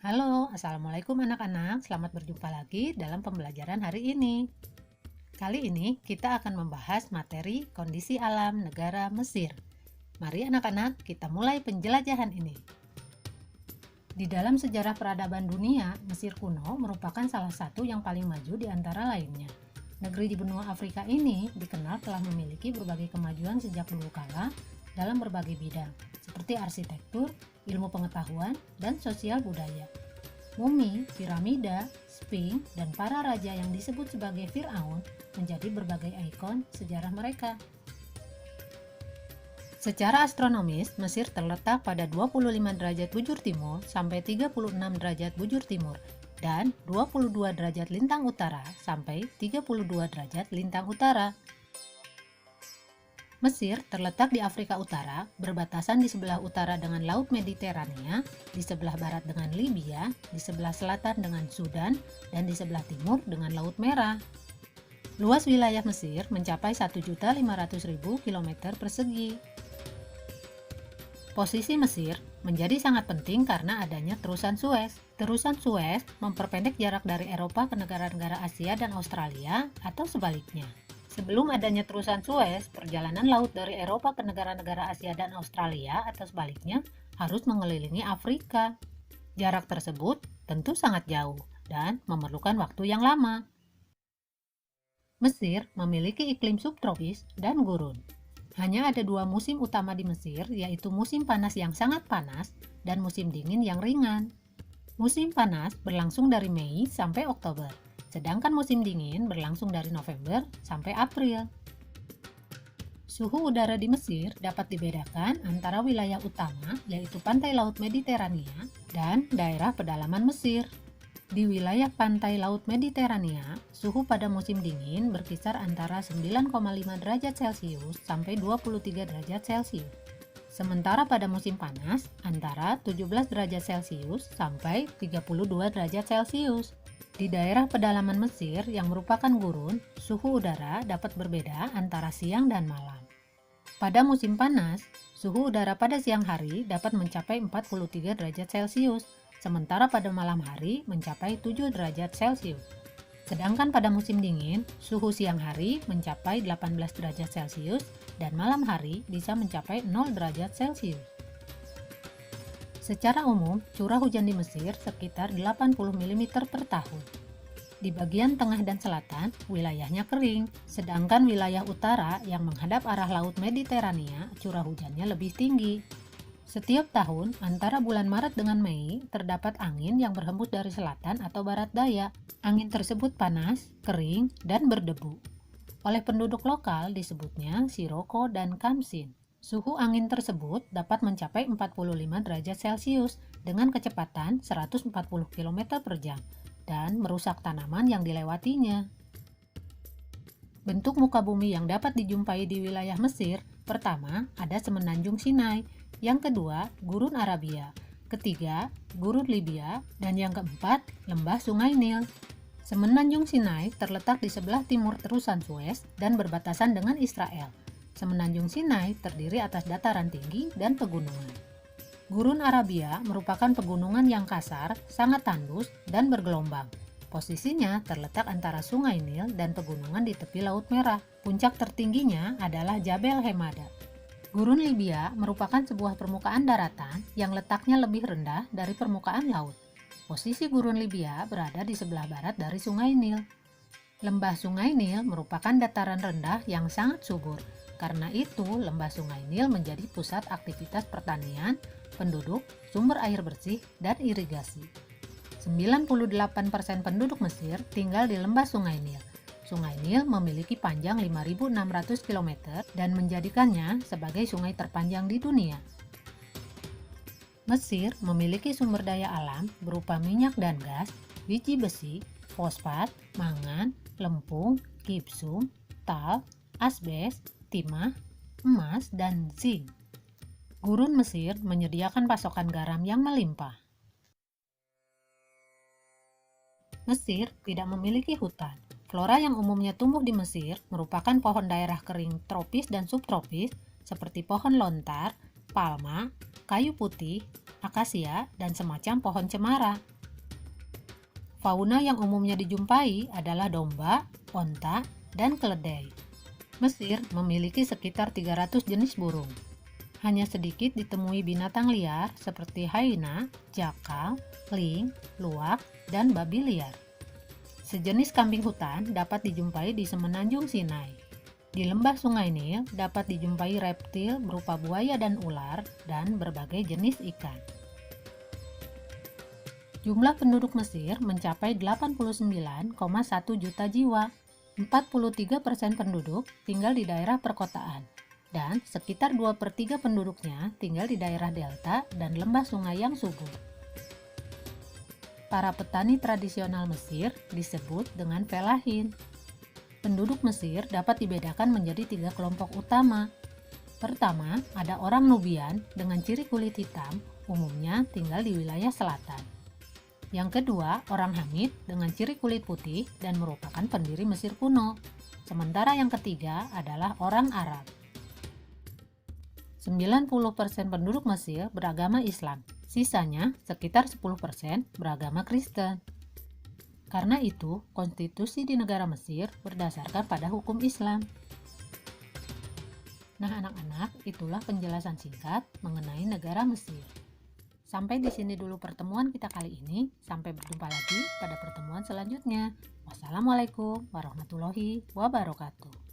Halo, Assalamualaikum anak-anak. Selamat berjumpa lagi dalam pembelajaran hari ini. Kali ini kita akan membahas materi kondisi alam negara Mesir. Mari anak-anak, kita mulai penjelajahan ini. Di dalam sejarah peradaban dunia, Mesir kuno merupakan salah satu yang paling maju di antara lainnya. Negeri di benua Afrika ini dikenal telah memiliki berbagai kemajuan sejak dulu kala dalam berbagai bidang, seperti arsitektur, ilmu pengetahuan, dan sosial budaya. Mumi, piramida, sphinx, dan para raja yang disebut sebagai Fir'aun menjadi berbagai ikon sejarah mereka. Secara astronomis, Mesir terletak pada 25 derajat bujur timur sampai 36 derajat bujur timur dan 22 derajat lintang utara sampai 32 derajat lintang utara. Mesir terletak di Afrika Utara, berbatasan di sebelah utara dengan Laut Mediterania, di sebelah barat dengan Libya, di sebelah selatan dengan Sudan, dan di sebelah timur dengan Laut Merah. Luas wilayah Mesir mencapai 1.500.000 km persegi. Posisi Mesir menjadi sangat penting karena adanya terusan Suez. Terusan Suez memperpendek jarak dari Eropa ke negara-negara Asia dan Australia atau sebaliknya. Sebelum adanya terusan Suez, perjalanan laut dari Eropa ke negara-negara Asia dan Australia atau sebaliknya harus mengelilingi Afrika. Jarak tersebut tentu sangat jauh dan memerlukan waktu yang lama. Mesir memiliki iklim subtropis dan gurun. Hanya ada dua musim utama di Mesir, yaitu musim panas yang sangat panas dan musim dingin yang ringan. Musim panas berlangsung dari Mei sampai Oktober, sedangkan musim dingin berlangsung dari November sampai April. Suhu udara di Mesir dapat dibedakan antara wilayah utama, yaitu pantai Laut Mediterania, dan daerah pedalaman Mesir. Di wilayah pantai Laut Mediterania, suhu pada musim dingin berkisar antara 9,5 derajat Celcius sampai 23 derajat Celcius. Sementara pada musim panas, antara 17 derajat Celcius sampai 32 derajat Celcius. Di daerah pedalaman Mesir yang merupakan gurun, suhu udara dapat berbeda antara siang dan malam. Pada musim panas, suhu udara pada siang hari dapat mencapai 43 derajat Celcius, sementara pada malam hari mencapai 7 derajat Celcius. Sedangkan pada musim dingin, suhu siang hari mencapai 18 derajat Celcius dan malam hari bisa mencapai 0 derajat Celcius. Secara umum, curah hujan di Mesir sekitar 80 mm per tahun. Di bagian tengah dan selatan, wilayahnya kering, sedangkan wilayah utara yang menghadap arah Laut Mediterania, curah hujannya lebih tinggi. Setiap tahun, antara bulan Maret dengan Mei, terdapat angin yang berhembus dari selatan atau barat daya. Angin tersebut panas, kering, dan berdebu. Oleh penduduk lokal disebutnya siroko dan kamsin. Suhu angin tersebut dapat mencapai 45 derajat Celcius dengan kecepatan 140 km per jam dan merusak tanaman yang dilewatinya. Bentuk muka bumi yang dapat dijumpai di wilayah Mesir, pertama ada Semenanjung Sinai, yang kedua Gurun Arabia, ketiga Gurun Libya, dan yang keempat lembah Sungai Nil. Semenanjung Sinai terletak di sebelah timur terusan Suez dan berbatasan dengan Israel. Semenanjung Sinai terdiri atas dataran tinggi dan pegunungan. Gurun Arabia merupakan pegunungan yang kasar, sangat tandus, dan bergelombang. Posisinya terletak antara Sungai Nil dan pegunungan di tepi Laut Merah. Puncak tertingginya adalah Jabal Hemada. Gurun Libya merupakan sebuah permukaan daratan yang letaknya lebih rendah dari permukaan laut. Posisi Gurun Libya berada di sebelah barat dari Sungai Nil. Lembah Sungai Nil merupakan dataran rendah yang sangat subur. Karena itu, lembah Sungai Nil menjadi pusat aktivitas pertanian, penduduk, sumber air bersih, dan irigasi. 98% penduduk Mesir tinggal di lembah Sungai Nil. Sungai Nil memiliki panjang 5.600 km dan menjadikannya sebagai sungai terpanjang di dunia. Mesir memiliki sumber daya alam berupa minyak dan gas, biji besi, fosfat, mangan, lempung, gipsum, tal, asbes, timah, emas, dan zinc. Gurun Mesir menyediakan pasokan garam yang melimpah. Mesir tidak memiliki hutan. Flora yang umumnya tumbuh di Mesir merupakan pohon daerah kering tropis dan subtropis seperti pohon lontar, palma, kayu putih, akasia, dan semacam pohon cemara. Fauna yang umumnya dijumpai adalah domba, onta, dan keledai. Mesir memiliki sekitar 300 jenis burung. Hanya sedikit ditemui binatang liar seperti hyena, jakal, ling, luwak, dan babi liar. Sejenis kambing hutan dapat dijumpai di semenanjung Sinai. Di lembah Sungai Nil dapat dijumpai reptil berupa buaya dan ular dan berbagai jenis ikan. Jumlah penduduk Mesir mencapai 89,1 juta jiwa. 43% penduduk tinggal di daerah perkotaan, dan sekitar 2/3 penduduknya tinggal di daerah delta dan lembah sungai yang subur. Para petani tradisional Mesir disebut dengan felahin. Penduduk Mesir dapat dibedakan menjadi 3 kelompok utama. Pertama, ada orang Nubian dengan ciri kulit hitam, umumnya tinggal di wilayah selatan. Yang kedua, orang Hamid dengan ciri kulit putih dan merupakan pendiri Mesir kuno. Sementara yang ketiga adalah orang Arab. 90% penduduk Mesir beragama Islam, sisanya sekitar 10% beragama Kristen. Karena itu, konstitusi di negara Mesir berdasarkan pada hukum Islam. Nah, anak-anak, itulah penjelasan singkat mengenai negara Mesir. Sampai di sini dulu pertemuan kita kali ini. Sampai berjumpa lagi pada pertemuan selanjutnya. Wassalamualaikum warahmatullahi wabarakatuh.